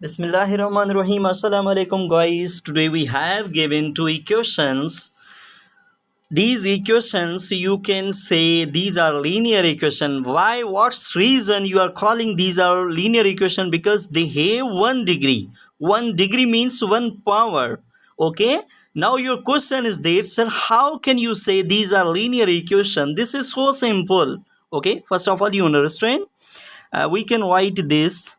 Bismillahirrahmanirrahim. Assalamu alaikum guys. Today we have given two equations. These equations you can say these are linear equation. Why? What's reason you are calling these are linear equation? Because they have 1 degree. 1 degree means 1 power. Okay. Now your question is there, sir. How can you say these are linear equation? This is so simple. Okay. First of all, you understand. We can write this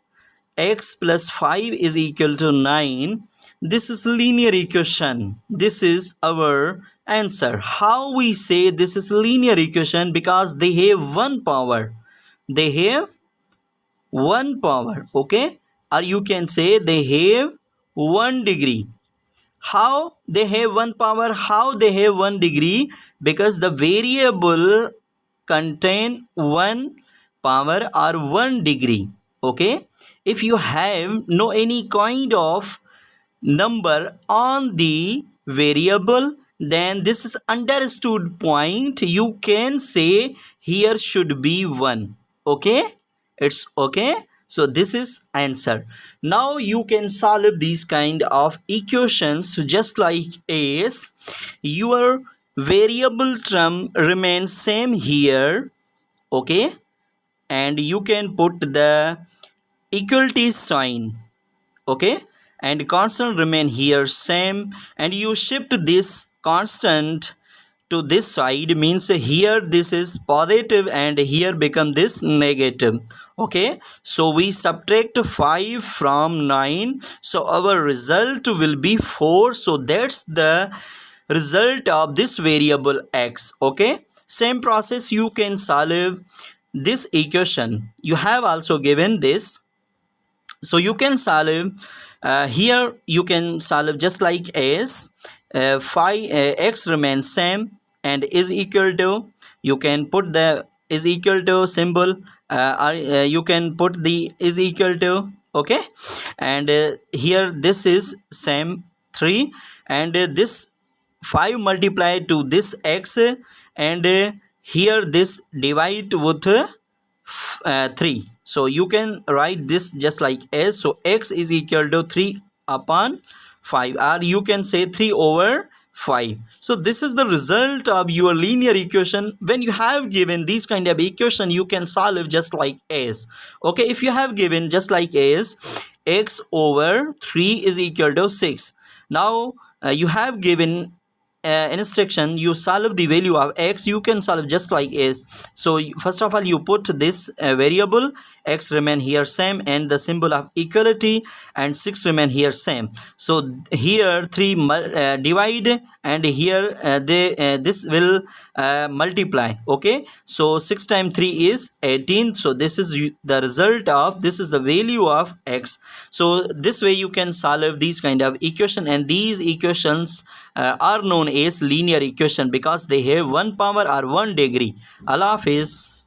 x plus 5 is equal to 9. This is linear equation. This is our answer. How we say this is linear equation? Because they have 1 power. They have 1 power. Okay. Or you can say they have 1 degree. How they have 1 power? How they have 1 degree? Because the variable contain 1 power or 1 degree. Okay. If you have no any kind of number on the variable, then this is understood point. You can say here should be 1. Okay. It's okay. So this is answer. Now you can solve these kind of equations just like as your variable term remains same here. Okay. And you can put the equality sign. Okay. And constant remain here same, and you shift this constant to this side, means here this is positive and here become this negative. Okay. So we subtract 5 from 9, so our result will be 4. So that's the result of this variable x. Okay. Same process you can solve this equation. You have also given this, so you can solve here. You can solve just like as 5 x remains same and is equal to, you can put the is equal to symbol, or you can put the is equal to. Okay. And here this is same 3, and this 5 multiplied to this x, and here this divide with 3. So you can write this just like as, so x is equal to 3 upon 5, or you can say 3 over 5. So this is the result of your linear equation. When you have given these kind of equation, you can solve just like as. Okay. If you have given just like as x over 3 is equal to 6. Now you have given instruction, you solve the value of x, you can solve just like as. So first of all, you put this variable x remain here same, and the symbol of equality, and 6 remain here same. So here 3 divide, and here this will multiply. Okay. So 6 times 3 is 18. So this is the result of, this is the value of x. So this way you can solve these kind of equation, and these equations are known as linear equation because they have 1 power or 1 degree. Allah Hafiz.